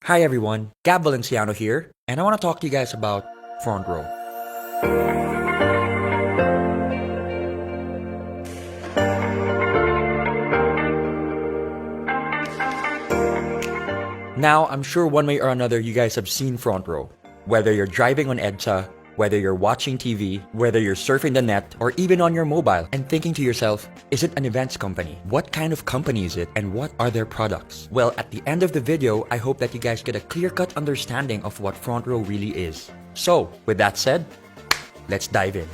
Hi everyone, Gab Valenciano here, and I want to talk to you guys about Frontrow. Now, I'm sure one way or another you guys have seen Frontrow. Whether you're driving on EDSA, whether you're watching TV, whether you're surfing the net, or even on your mobile and thinking to yourself, is it an events company? What kind of company is it and what are their products? Well, at the end of the video, I hope that you guys get a clear-cut understanding of what Frontrow really is. So, with that said, let's dive in.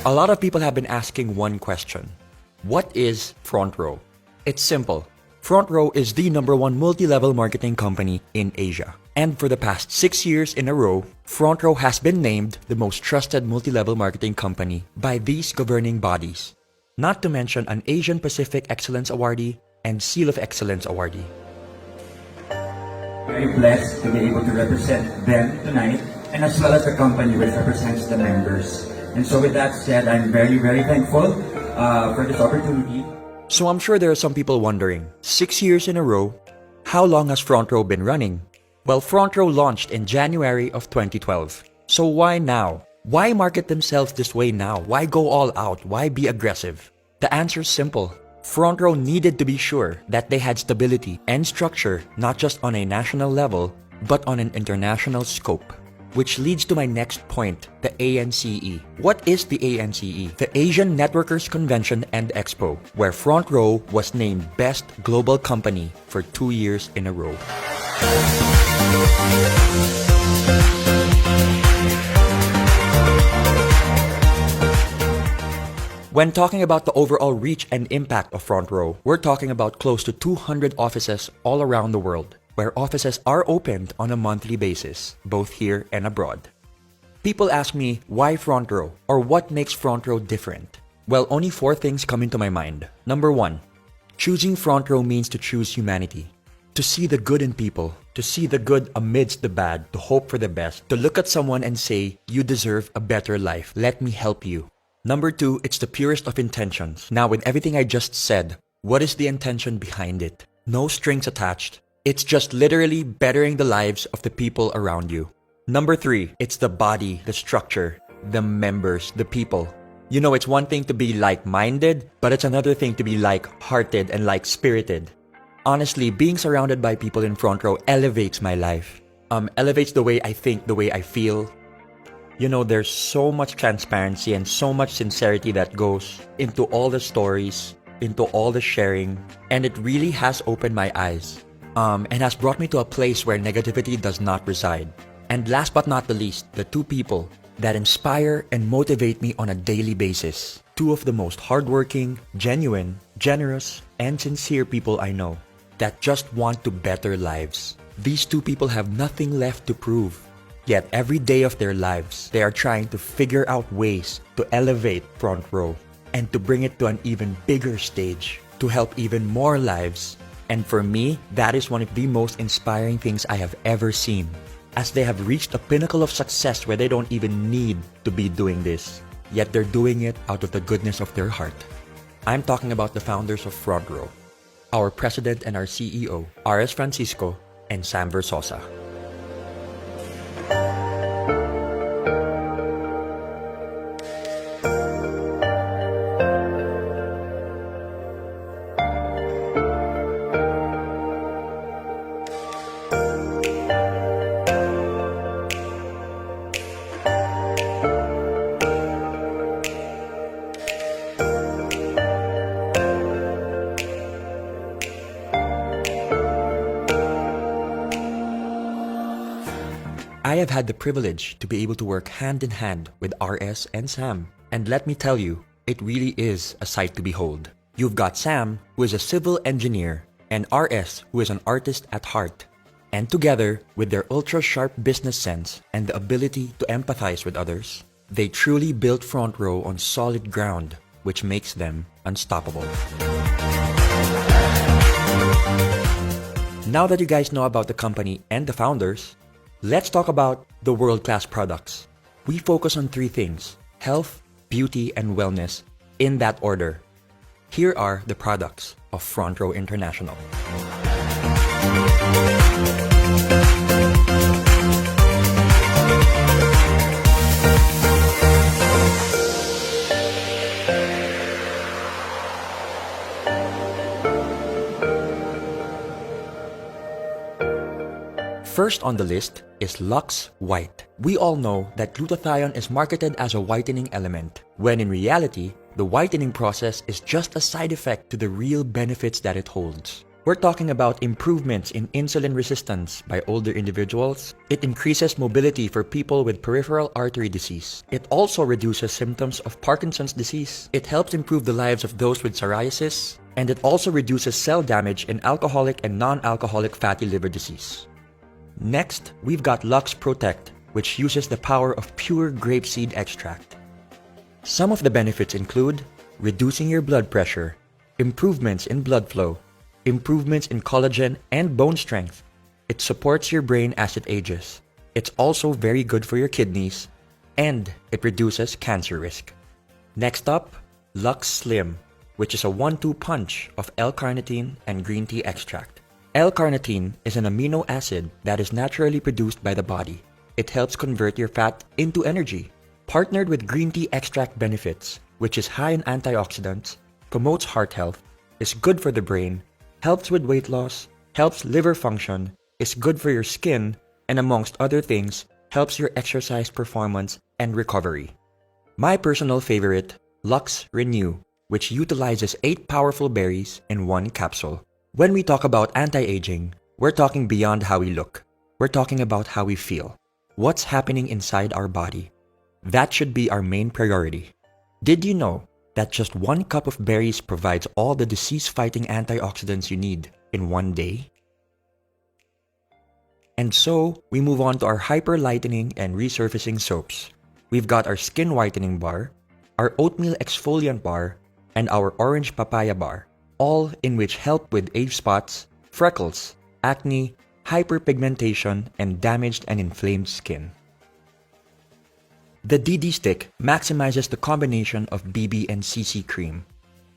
A lot of people have been asking one question. What is Frontrow? It's simple. Frontrow is the #1 multi-level marketing company in Asia. And for the past 6 years in a row, Frontrow has been named the most trusted multi-level marketing company by these governing bodies. Not to mention an Asian Pacific Excellence Awardee and Seal of Excellence Awardee. Very blessed to be able to represent them tonight, and as well as the company which represents the members. And so with that said, I'm very, very thankful for this opportunity. So I'm sure there are some people wondering, 6 years in a row, how long has Frontrow been running? Well, Frontrow launched in January of 2012. So why now? Why market themselves this way now? Why go all out? Why be aggressive? The answer is simple. Frontrow needed to be sure that they had stability and structure not just on a national level, but on an international scope. Which leads to my next point, the ANCE. What is the ANCE? The Asian Networkers Convention and Expo, where Frontrow was named Best Global Company for 2 years in a row. When talking about the overall reach and impact of Frontrow, we're talking about close to 200 offices all around the world, where offices are opened on a monthly basis, both here and abroad. People ask me, why Frontrow? Or what makes Frontrow different? Well, only 4 things come into my mind. Number 1, choosing Frontrow means to choose humanity. To see the good in people, to see the good amidst the bad, to hope for the best, to look at someone and say, you deserve a better life, let me help you. Number 2, it's the purest of intentions. Now, with everything I just said, what is the intention behind it? No strings attached. It's just literally bettering the lives of the people around you. Number 3, it's the body, the structure, the members, the people. You know, it's one thing to be like-minded, but it's another thing to be like-hearted and like-spirited. Honestly, being surrounded by people in Frontrow elevates my life. Elevates the way I think, the way I feel. You know, there's so much transparency and so much sincerity that goes into all the stories, into all the sharing, and it really has opened my eyes. And has brought me to a place where negativity does not reside. And last but not the least, the 2 people that inspire and motivate me on a daily basis. 2 of the most hardworking, genuine, generous, and sincere people I know that just want to better lives. These 2 people have nothing left to prove. Yet every day of their lives, they are trying to figure out ways to elevate Frontrow and to bring it to an even bigger stage, to help even more lives. And for me, that is one of the most inspiring things I have ever seen, as they have reached a pinnacle of success where they don't even need to be doing this, yet they're doing it out of the goodness of their heart. I'm talking about the founders of Frontrow, our president and our CEO, R.S. Francisco and Sam Versosa. I have had the privilege to be able to work hand in hand with RS and Sam. And let me tell you, it really is a sight to behold. You've got Sam, who is a civil engineer, and RS, who is an artist at heart. And together, with their ultra-sharp business sense and the ability to empathize with others, they truly built Frontrow on solid ground, which makes them unstoppable. Now that you guys know about the company and the founders, let's talk about the world-class products. We focus on three things: health, beauty, and wellness, in that order. Here are the products of Frontrow International. First on the list is Lux White. We all know that glutathione is marketed as a whitening element, when in reality, the whitening process is just a side effect to the real benefits that it holds. We're talking about improvements in insulin resistance by older individuals. It increases mobility for people with peripheral artery disease. It also reduces symptoms of Parkinson's disease. It helps improve the lives of those with psoriasis. And it also reduces cell damage in alcoholic and non-alcoholic fatty liver disease. Next, we've got Lux Protect, which uses the power of pure grapeseed extract. Some of the benefits include reducing your blood pressure, improvements in blood flow, improvements in collagen and bone strength. It supports your brain as it ages. It's also very good for your kidneys, and it reduces cancer risk. Next up, Lux Slim, which is a 1-2 punch of L-carnitine and green tea extract. L-carnitine is an amino acid that is naturally produced by the body. It helps convert your fat into energy. Partnered with green tea extract benefits, which is high in antioxidants, promotes heart health, is good for the brain, helps with weight loss, helps liver function, is good for your skin, and amongst other things, helps your exercise performance and recovery. My personal favorite, Lux Renew, which utilizes 8 powerful berries in 1 capsule. When we talk about anti-aging, we're talking beyond how we look. We're talking about how we feel. What's happening inside our body? That should be our main priority. Did you know that just 1 cup of berries provides all the disease-fighting antioxidants you need in 1 day? And so, we move on to our hyper-lightening and resurfacing soaps. We've got our skin whitening bar, our oatmeal exfoliant bar, and our orange papaya bar, all in which help with age spots, freckles, acne, hyperpigmentation, and damaged and inflamed skin. The DD Stick maximizes the combination of BB and CC cream.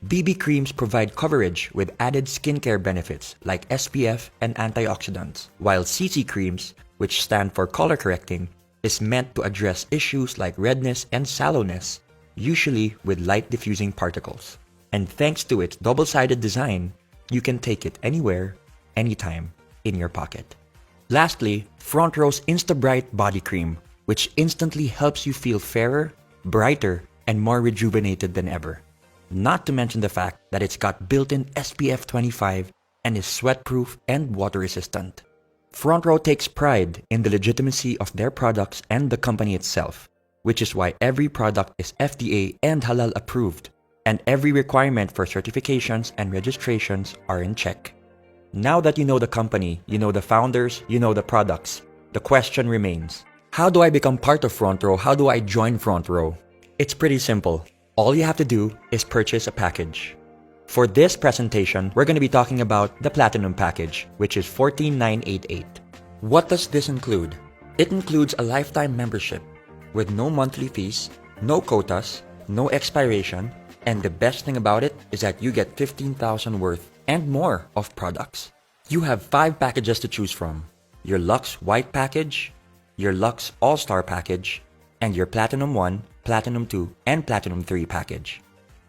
BB creams provide coverage with added skincare benefits like SPF and antioxidants, while CC creams, which stand for color correcting, is meant to address issues like redness and sallowness, usually with light diffusing particles. And thanks to its double-sided design, you can take it anywhere, anytime, in your pocket. Lastly, Frontrow's Insta-Bright Body Cream, which instantly helps you feel fairer, brighter, and more rejuvenated than ever. Not to mention the fact that it's got built-in SPF 25 and is sweat-proof and water-resistant. Frontrow takes pride in the legitimacy of their products and the company itself, which is why every product is FDA and halal approved, and every requirement for certifications and registrations are in check. Now that you know the company, you know the founders, you know the products, the question remains: how do I become part of Frontrow? How do I join Frontrow? It's pretty simple. All you have to do is purchase a package. For this presentation, we're going to be talking about the Platinum package, which is $14,988. What does this include? It includes a lifetime membership with no monthly fees, no quotas, no expiration, and the best thing about it is that you get 15,000 worth and more of products. You have 5 packages to choose from: your Lux White package, your Lux All-Star package, and your Platinum 1, Platinum 2, and Platinum 3 package.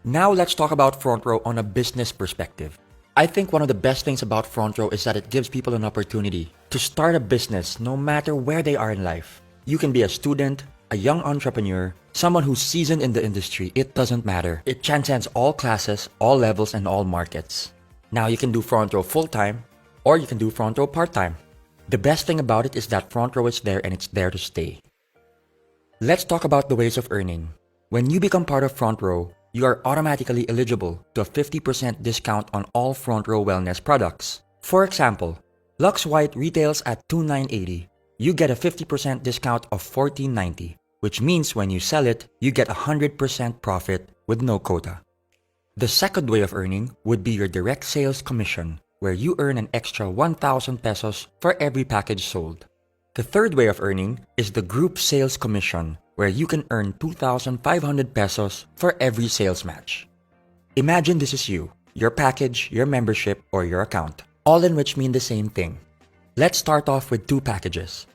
Now let's talk about Frontrow on a business perspective. I think one of the best things about Frontrow is that it gives people an opportunity to start a business no matter where they are in life. You can be a student, a young entrepreneur, someone who's seasoned in the industry. It doesn't matter. It transcends all classes, all levels, and all markets. Now you can do Frontrow full-time, or you can do Frontrow part-time. The best thing about it is that Frontrow is there and it's there to stay. Let's talk about the ways of earning. When you become part of Frontrow, you are automatically eligible to a 50% discount on all Frontrow wellness products. For example, Lux White retails at $2,980. You get a 50% discount of $1,490, which means when you sell it, you get 100% profit with no quota. The second way of earning would be your direct sales commission, where you earn an extra 1,000 pesos for every package sold. The third way of earning is the group sales commission, where you can earn 2,500 pesos for every sales match. Imagine this is you, your package, your membership, or your account, all in which mean the same thing. Let's start off with two packages.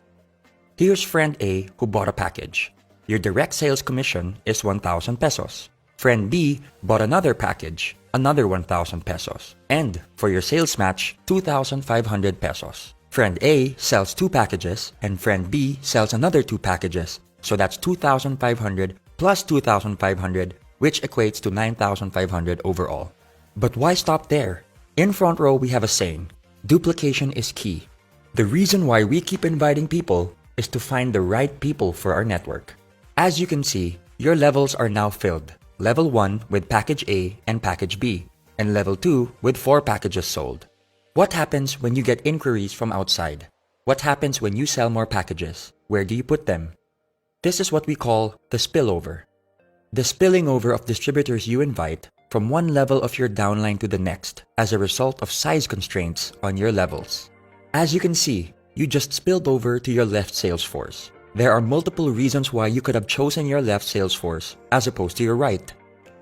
Here's friend A who bought a package. Your direct sales commission is 1,000 pesos. Friend B bought another package, another 1,000 pesos. And for your sales match, 2,500 pesos. Friend A sells two packages and friend B sells another two packages. So that's 2,500 plus 2,500, which equates to 9,500 overall. But why stop there? In Frontrow, we have a saying, duplication is key. The reason why we keep inviting people is to find the right people for our network. As you can see, your levels are now filled. Level 1 with package A and package B, and level 2 with 4 packages sold. What happens when you get inquiries from outside? What happens when you sell more packages? Where do you put them? This is what we call the spillover. The spilling over of distributors you invite from one level of your downline to the next as a result of size constraints on your levels. As you can see, you just spilled over to your left sales force. There are multiple reasons why you could have chosen your left sales force as opposed to your right.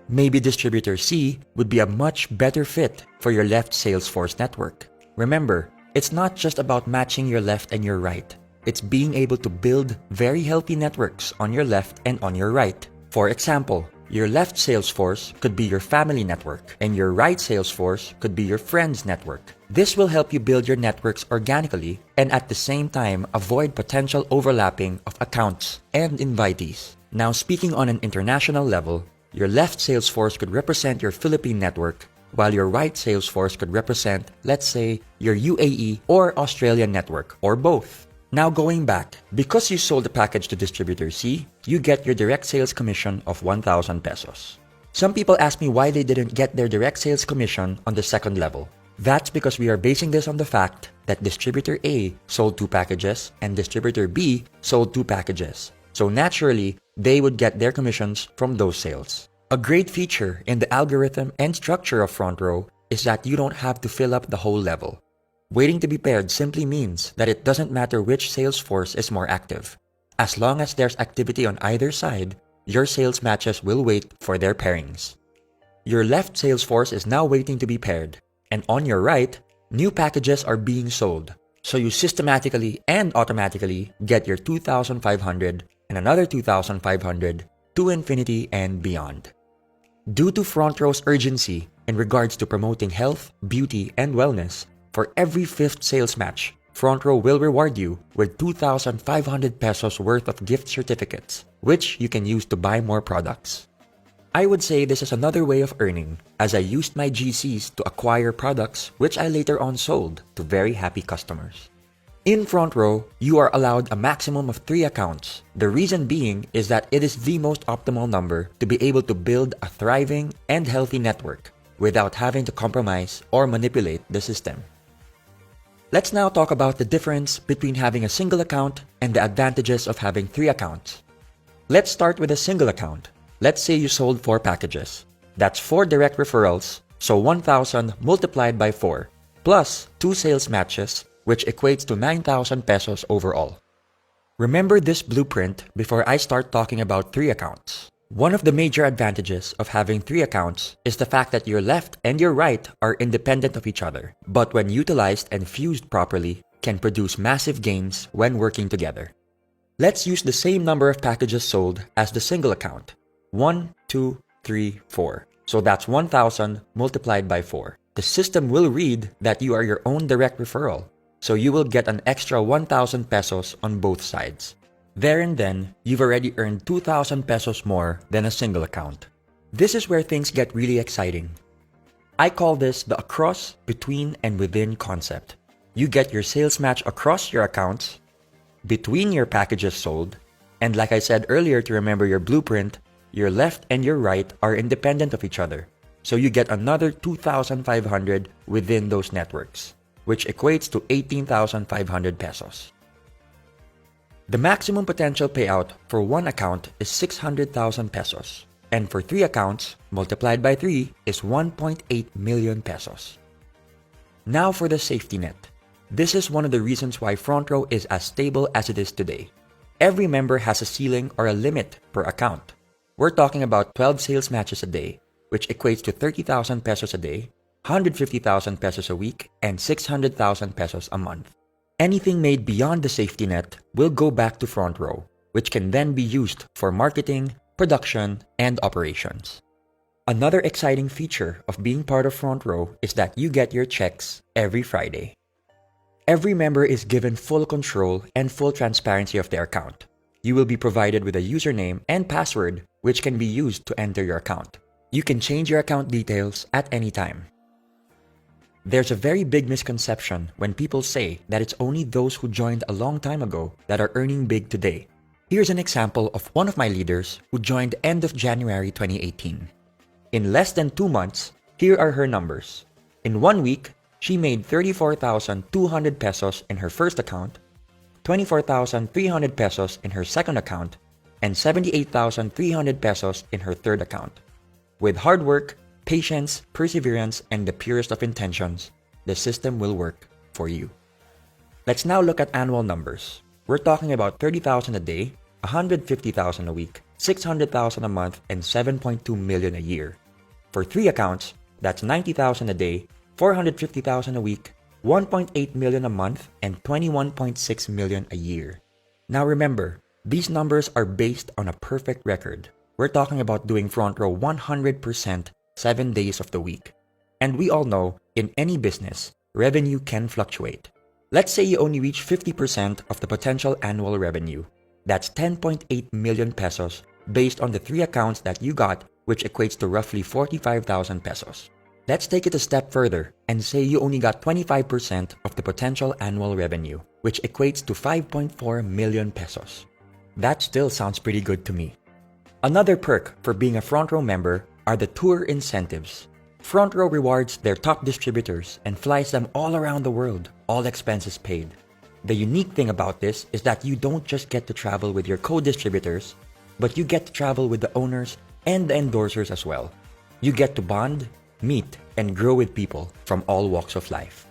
Maybe distributor C would be a much better fit for your left sales force network. Remember, it's not just about matching your left and your right. It's being able to build very healthy networks on your left and on your right. For example, your left sales force could be your family network, and your right sales force could be your friends network. This will help you build your networks organically and at the same time avoid potential overlapping of accounts and invitees. Now, speaking on an international level, your left sales force could represent your Philippine network, while your right sales force could represent, let's say, your UAE or Australian network, or both. Now going back, because you sold the package to distributor C, you get your direct sales commission of 1,000 pesos. Some people ask me why they didn't get their direct sales commission on the second level. That's because we are basing this on the fact that distributor A sold 2 packages and distributor B sold 2 packages. So naturally, they would get their commissions from those sales. A great feature in the algorithm and structure of Frontrow is that you don't have to fill up the whole level. Waiting to be paired simply means that it doesn't matter which sales force is more active. As long as there's activity on either side, your sales matches will wait for their pairings. Your left sales force is now waiting to be paired, and on your right, new packages are being sold. So you systematically and automatically get your 2,500 and another 2,500 to infinity and beyond. Due to Frontrow's urgency in regards to promoting health, beauty, and wellness, for every 5th sales match, Frontrow will reward you with 2,500 pesos worth of gift certificates, which you can use to buy more products. I would say this is another way of earning, as I used my GCs to acquire products which I later on sold to very happy customers. In Frontrow, you are allowed a maximum of 3 accounts. The reason being is that it is the most optimal number to be able to build a thriving and healthy network without having to compromise or manipulate the system. Let's now talk about the difference between having a single account and the advantages of having 3 accounts. Let's start with a single account. Let's say you sold 4 packages. That's 4 direct referrals, so 1,000 multiplied by 4, plus 2 sales matches, which equates to 9,000 pesos overall. Remember this blueprint before I start talking about 3 accounts. One of the major advantages of having 3 accounts is the fact that your left and your right are independent of each other, but when utilized and fused properly, can produce massive gains when working together. Let's use the same number of packages sold as the single account. 1, 2, 3, 4. So that's 1,000 multiplied by 4. The system will read that you are your own direct referral, so you will get an extra 1,000 pesos on both sides. There and then, you've already earned 2,000 pesos more than a single account. This is where things get really exciting. I call this the across, between, and within concept. You get your sales match across your accounts, between your packages sold, and like I said earlier to remember your blueprint, your left and your right are independent of each other. So you get another 2,500 within those networks, which equates to 18,500 pesos. The maximum potential payout for one account is 600,000 pesos, and for 3 accounts, multiplied by 3 is 1.8 million pesos. Now for the safety net. This is one of the reasons why Frontrow is as stable as it is today. Every member has a ceiling or a limit per account. We're talking about 12 sales matches a day, which equates to 30,000 pesos a day, 150,000 pesos a week, and 600,000 pesos a month. Anything made beyond the safety net will go back to Frontrow, which can then be used for marketing, production, and operations. Another exciting feature of being part of Frontrow is that you get your checks every Friday. Every member is given full control and full transparency of their account. You will be provided with a username and password which can be used to enter your account. You can change your account details at any time. There's a very big misconception when people say that it's only those who joined a long time ago that are earning big today. Here's an example of one of my leaders who joined end of January 2018. In less than 2 months, here are her numbers. In 1 week, she made 34,200 pesos in her first account, 24,300 pesos in her second account, and 78,300 pesos in her third account. With hard work, patience, perseverance, and the purest of intentions, the system will work for you. Let's now look at annual numbers. We're talking about 30,000 a day, 150,000 a week, 600,000 a month, and 7.2 million a year. For 3 accounts, that's 90,000 a day, 450,000 a week, 1.8 million a month, and 21.6 million a year. Now remember, these numbers are based on a perfect record. We're talking about doing Frontrow 100% 7 days of the week. And we all know, in any business, revenue can fluctuate. Let's say you only reach 50% of the potential annual revenue. That's 10.8 million pesos based on the 3 accounts that you got, which equates to roughly 45,000 pesos. Let's take it a step further and say you only got 25% of the potential annual revenue, which equates to 5.4 million pesos. That still sounds pretty good to me. Another perk for being a Frontrow member are the tour incentives. Frontrow rewards their top distributors and flies them all around the world, all expenses paid. The unique thing about this is that you don't just get to travel with your co-distributors, but you get to travel with the owners and the endorsers as well. You get to bond, meet, and grow with people from all walks of life.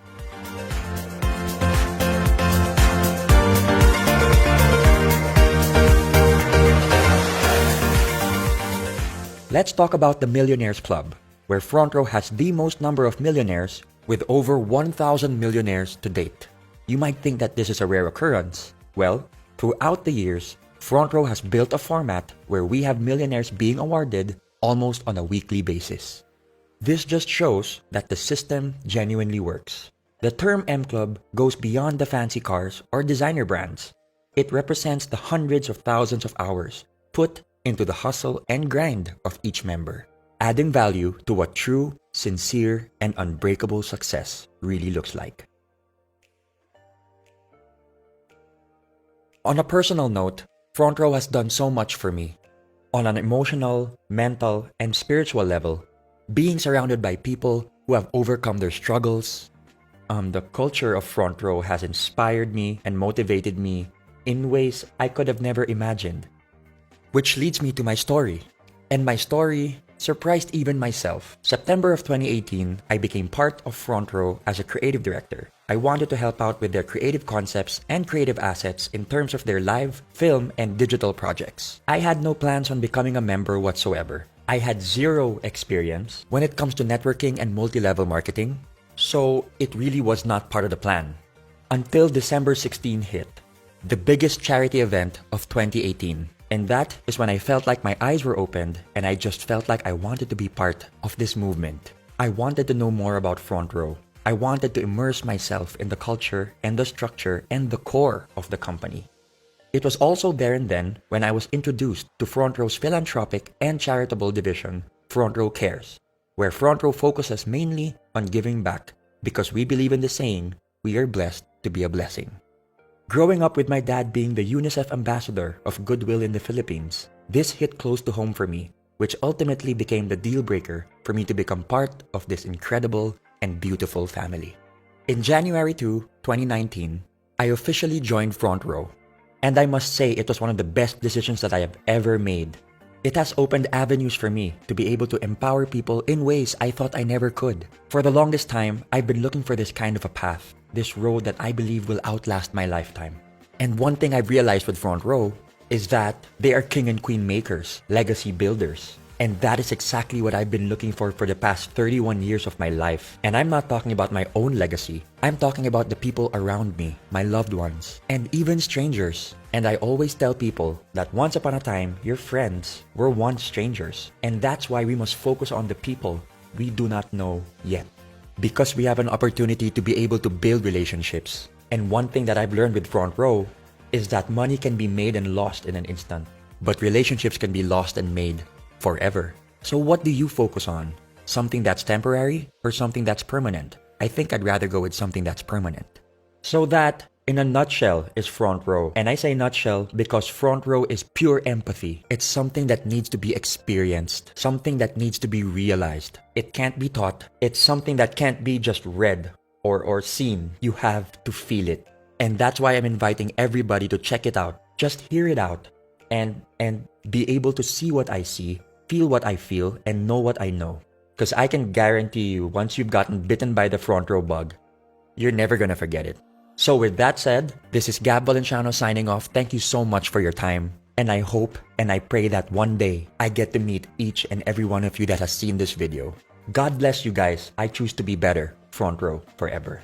Let's talk about the Millionaires Club, where Frontrow has the most number of millionaires with over 1,000 millionaires to date. You might think that this is a rare occurrence. Well, throughout the years, Frontrow has built a format where we have millionaires being awarded almost on a weekly basis. This just shows that the system genuinely works. The term M Club goes beyond the fancy cars or designer brands. It represents the hundreds of thousands of hours put into the hustle and grind of each member, adding value to what true, sincere, and unbreakable success really looks like. On a personal note, Frontrow has done so much for me. On an emotional, mental, and spiritual level, being surrounded by people who have overcome their struggles, the culture of Frontrow has inspired me and motivated me in ways I could have never imagined. Which leads me to my story. And my story surprised even myself. September of 2018, I became part of Frontrow as a creative director. I wanted to help out with their creative concepts and creative assets in terms of their live, film, and digital projects. I had no plans on becoming a member whatsoever. I had zero experience when it comes to networking and multi-level marketing, so it really was not part of the plan. Until December 16 hit, the biggest charity event of 2018. And that is when I felt like my eyes were opened and I just felt like I wanted to be part of this movement. I wanted to know more about Frontrow. I wanted to immerse myself in the culture and the structure and the core of the company. It was also there and then when I was introduced to Frontrow's philanthropic and charitable division, Frontrow Cares, where Frontrow focuses mainly on giving back because we believe in the saying, we are blessed to be a blessing. Growing up with my dad being the UNICEF ambassador of Goodwill in the Philippines, this hit close to home for me, which ultimately became the deal breaker for me to become part of this incredible and beautiful family. In January 2, 2019, I officially joined Frontrow, and I must say it was one of the best decisions that I have ever made. It has opened avenues for me to be able to empower people in ways I thought I never could. For the longest time, I've been looking for this kind of a path, this road that I believe will outlast my lifetime. And one thing I've realized with Frontrow is that they are king and queen makers, legacy builders. And that is exactly what I've been looking for the past 31 years of my life. And I'm not talking about my own legacy. I'm talking about the people around me, my loved ones, and even strangers. And I always tell people that once upon a time, your friends were once strangers. And that's why we must focus on the people we do not know yet. Because we have an opportunity to be able to build relationships. And one thing that I've learned with Frontrow is that money can be made and lost in an instant. But relationships can be lost and made forever. So what do you focus on? Something that's temporary or something that's permanent? I think I'd rather go with something that's permanent. So that, in a nutshell, is Frontrow. And I say nutshell because Frontrow is pure empathy. It's something that needs to be experienced, something that needs to be realized. It can't be taught. It's something that can't be just read or seen. You have to feel it. And that's why I'm inviting everybody to check it out. Just hear it out and be able to see what I see, feel what I feel, and know what I know. Because I can guarantee you, once you've gotten bitten by the Frontrow bug, you're never gonna forget it. So with that said, this is Gab Valenciano signing off. Thank you so much for your time. And I hope and I pray that one day I get to meet each and every one of you that has seen this video. God bless you guys. I choose to be better. Frontrow forever.